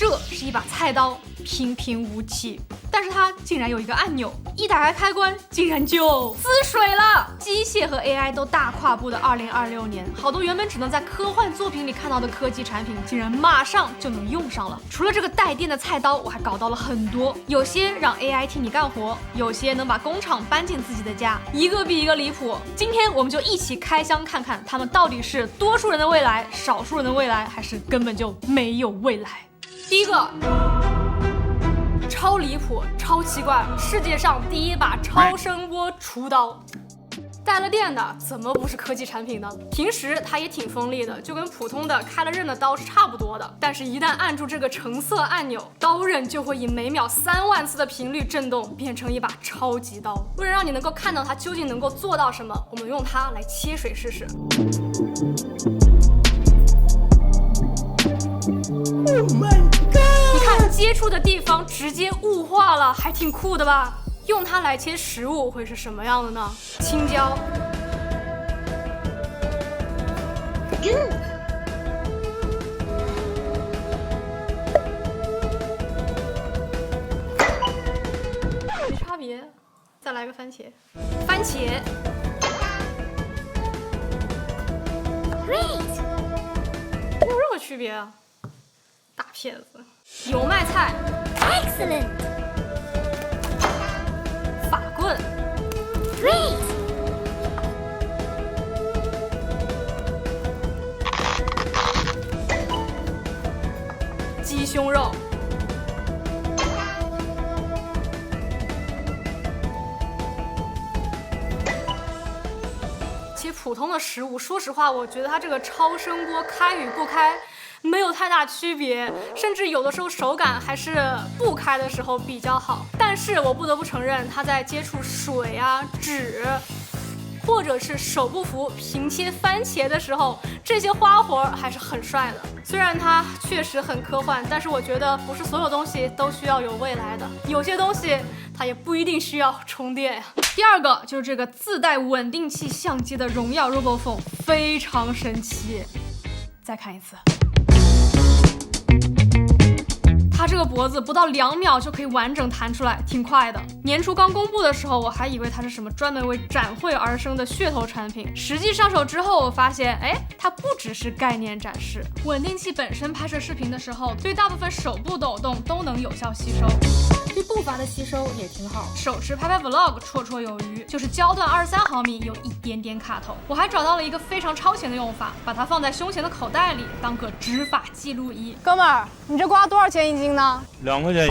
这是一把菜刀，平平无奇，但是它竟然有一个按钮，一打开开关，竟然就滋水了。机械和 AI 都大跨步的2026年，好多原本只能在科幻作品里看到的科技产品，竟然马上就能用上了。除了这个带电的菜刀，我还搞到了很多，有些让 AI 替你干活，有些能把工厂搬进自己的家，一个比一个离谱。今天我们就一起开箱看看，他们到底是多数人的未来，少数人的未来，还是根本就没有未来。第一个，超离谱、超奇怪，世界上第一把超声波锄刀。带了电的怎么不是科技产品呢？平时它也挺锋利的，就跟普通的开了刃的刀是差不多的。但是，一旦按住这个橙色按钮，刀刃就会以每秒3万次的频率震动，变成一把超级刀。为了让你能够看到它究竟能够做到什么，我们用它来切水试试。Oh my god！ 你看接触的地方直接雾化了，还挺酷的吧？用它来切食物会是什么样的呢？青椒、没差别。再来个番茄，番茄。Great， 没有任何区别啊。大骗子，油麦菜 ，Excellent， 法棍 ，Great， 鸡胸肉，切普通的食物，说实话，我觉得它这个超声波开与不开没有太大区别，甚至有的时候手感还是不开的时候比较好。但是我不得不承认，它在接触水啊、纸，或者是手不服平切番茄的时候，这些花活还是很帅的。虽然它确实很科幻，但是我觉得不是所有东西都需要有未来的，有些东西它也不一定需要充电呀。第二个就是这个自带稳定器相机的荣耀 RoboPhone， 非常神奇。再看一次。它这个脖子不到2秒就可以完整弹出来，挺快的。年初刚公布的时候，我还以为它是什么专门为展会而生的噱头产品，实际上手之后，我发现，它不只是概念展示。稳定器本身拍摄视频的时候，对大部分手部抖动都能有效吸收，对步伐的吸收也挺好。手持拍 vlog 绰绰有余，就是焦段23毫米有一点点卡头。我还找到了一个非常超前的用法，把它放在胸前的口袋里，当个执法记录仪。哥们儿，你这瓜多少钱一斤呢？2块钱。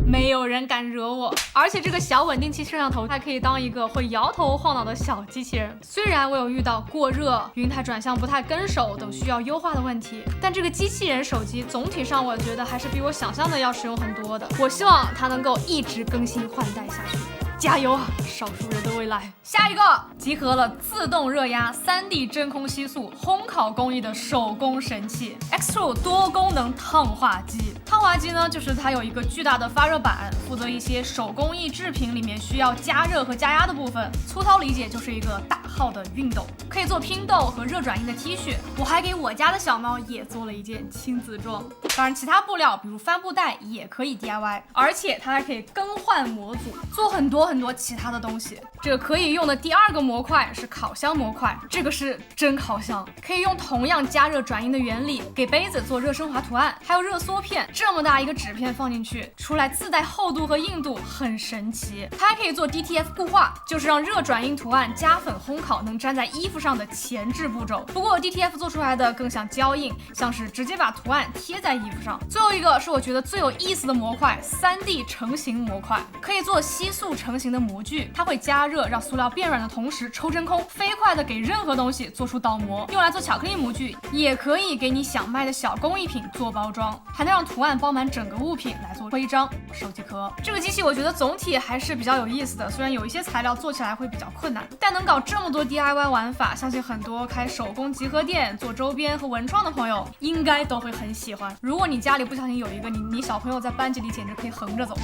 没有人敢惹我，而且这个小稳定器摄像头还可以当一个会摇头晃脑的小机器人。虽然我有遇到过热、云台转向不太跟手等需要优化的问题，但这个机器人手机总体上我觉得还是比我想象的要实用很多的。我希望它能够一直更新换代下去。加油啊，少数人的未来！下一个集合了自动热压、3D 真空吸塑、烘烤工艺的手工神器 Xtro 多功能烫化机。烫化机呢，就是它有一个巨大的发热板，负责一些手工艺制品里面需要加热和加压的部分。粗糙理解就是一个大号的熨斗，可以做拼豆和热转印的 T 恤。我还给我家的小猫也做了一件亲子装。当然，其他布料比如帆布袋也可以 DIY， 而且它还可以更换模组，做很多其他的东西。这个可以用的第2个模块是烤箱模块，这个是真烤箱，可以用同样加热转印的原理给杯子做热升华图案，还有热缩片，这么大一个纸片放进去，出来自带厚度和硬度，很神奇。它还可以做 DTF 固化，就是让热转印图案加粉烘烤能粘在衣服上的前置步骤。不过 DTF 做出来的更像胶印，像是直接把图案贴在衣服上。最后一个是我觉得最有意思的模块 ，3D 成型模块，可以做吸塑成型的模具，它会加热让塑料变软的同时抽真空，飞快的给任何东西做出倒模，用来做巧克力模具，也可以给你想卖的小工艺品做包装，还能让图案包满整个物品来做徽章、手机壳。这个机器我觉得总体还是比较有意思的，虽然有一些材料做起来会比较困难，但能搞这么多 DIY 玩法，相信很多开手工集合店做周边和文创的朋友应该都会很喜欢。如果你家里不小心有一个，你小朋友在班级里简直可以横着走。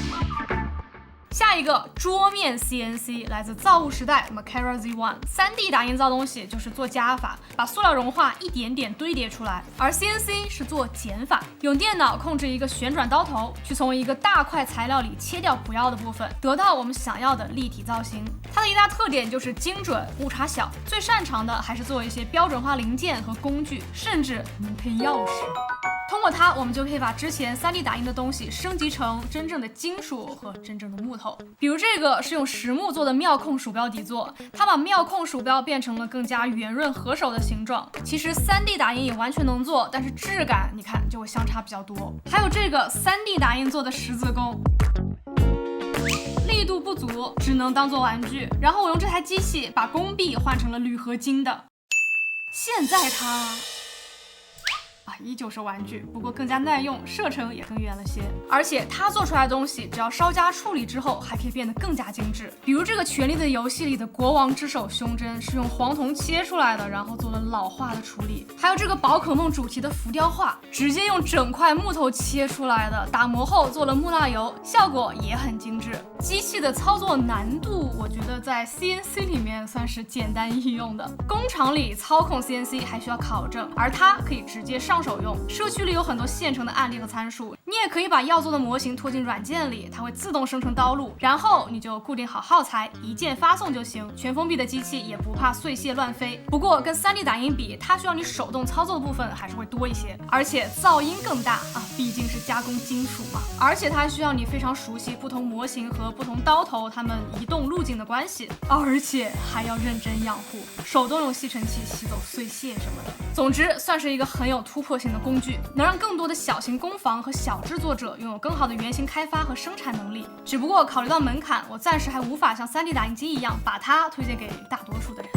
下一个桌面 CNC 来自造物时代 Makera Z1。3D 打印造东西就是做加法，把塑料融化一点点堆叠出来，而 CNC 是做减法，用电脑控制一个旋转刀头，去从一个大块材料里切掉不要的部分，得到我们想要的立体造型。它的一大特点就是精准、误差小，最擅长的还是做一些标准化零件和工具，甚至能配钥匙。通过它，我们就可以把之前3D 打印的东西升级成真正的金属和真正的木头。比如这个是用实木做的妙控鼠标底座，它把妙控鼠标变成了更加圆润合手的形状。其实3D 打印也完全能做，但是质感你看就会相差比较多。还有这个3D 打印做的十字弓，力度不足，只能当做玩具。然后我用这台机器把弓臂换成了铝合金的，现在它依旧是玩具，不过更加耐用，射程也更远了些。而且它做出来的东西，只要稍加处理之后，还可以变得更加精致。比如这个《权力的游戏》里的国王之手胸针是用黄铜切出来的，然后做了老化的处理。还有这个宝可梦主题的浮雕画，直接用整块木头切出来的，打磨后做了木蜡油，效果也很精致。机器的操作难度，我觉得在 CNC 里面算是简单易用的。工厂里操控 CNC 还需要考证，而它可以直接上手用。社区里有很多现成的案例和参数，你也可以把要做的模型拖进软件里，它会自动生成刀路，然后你就固定好耗材，一键发送就行。全封闭的机器也不怕碎屑乱飞。不过跟3D 打印比，它需要你手动操作的部分还是会多一些，而且噪音更大毕竟是加工金属嘛。而且它需要你非常熟悉不同模型和不同刀头它们移动路径的关系，而且还要认真养护，手动用吸尘器吸走碎屑什么的。总之，算是一个很有突破性的工具，能让更多的小型工坊和小制作者拥有更好的原型开发和生产能力。只不过考虑到门槛，我暂时还无法像3D 打印机一样把它推荐给大多数的人。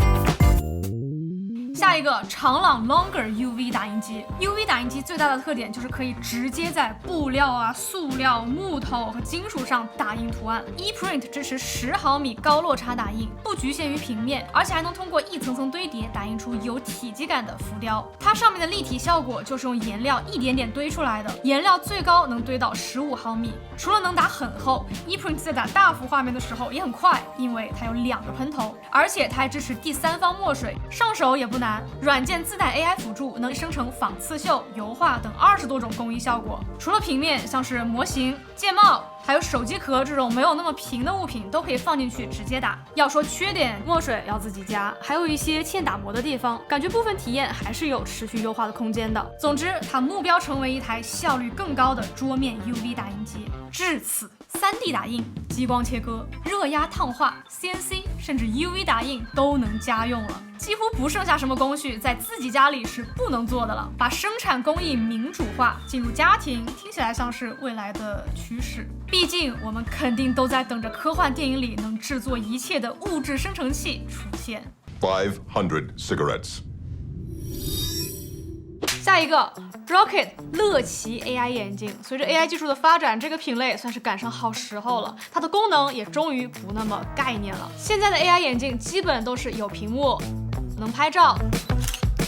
下一个长朗 Longer UV 打印机。UV 打印机最大的特点就是可以直接在布料塑料、木头和金属上打印图案。ePrint 支持10毫米高落差打印，不局限于平面，而且还能通过一层层堆叠打印出有体积感的浮雕。它上面的立体效果就是用颜料一点点堆出来的，颜料最高能堆到15毫米。除了能打很厚， ePrint 在打大幅画面的时候也很快，因为它有2个喷头，而且它还支持第三方墨水，上手也不难。软件自带 AI 辅助，能生成仿刺绣、油画等20多种工艺效果。除了平面，像是模型、键帽，还有手机壳这种没有那么平的物品，都可以放进去直接打。要说缺点，墨水要自己加，还有一些欠打磨的地方，感觉部分体验还是有持续优化的空间的。总之，它目标成为一台效率更高的桌面 UV 打印机。至此，3D 打印、激光切割、热压烫画、CNC 甚至 UV 打印都能家用了，几乎不剩下什么工序在自己家里是不能做的了。把生产工艺民主化进入家庭，听起来像是未来的趋势。毕竟我们肯定都在等着科幻电影里能制作一切的物质生成器出现。500 cigarettes。下一个 Rocket 乐奇 AI 眼镜，随着 AI 技术的发展，这个品类算是赶上好时候了，它的功能也终于不那么概念了。现在的 AI 眼镜基本都是有屏幕，能拍照，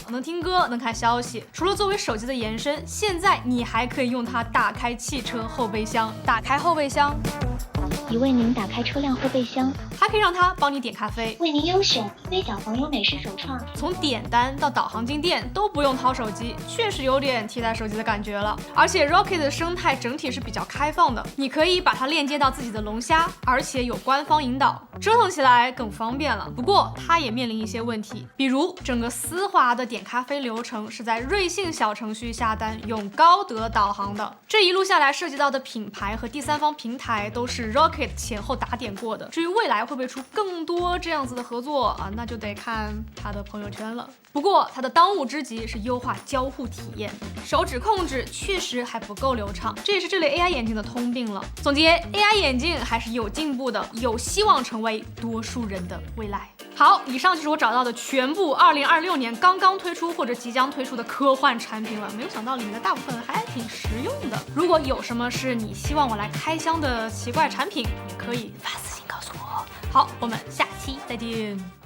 能听歌，能看消息。除了作为手机的延伸，现在你还可以用它打开汽车后备箱。打开后备箱，已为您打开车辆后备箱，还可以让它帮你点咖啡，为您优选微小黄油美式首创。从点单到导航进店都不用掏手机，确实有点替代手机的感觉了。而且 Rocket 的生态整体是比较开放的，你可以把它链接到自己的龙虾，而且有官方引导，折腾起来更方便了。不过它也面临一些问题，比如整个丝滑的点咖啡流程是在瑞幸小程序下单，用高德导航的。这一路下来涉及到的品牌和第三方平台都是 Rocket 前后打点过的。至于未来会不会出更多这样子的合作那就得看他的朋友圈了。不过他的当务之急是优化交互体验，手指控制确实还不够流畅，这也是这类 AI 眼镜的通病了。总结 ，AI 眼镜还是有进步的，有希望成为多数人的未来。好，以上就是我找到的全部2026年刚刚推出或者即将推出的科幻产品了。没有想到里面的大部分还挺实用的。如果有什么是你希望我来开箱的奇怪产品，也可以发私信告诉我。好，我们下期再见。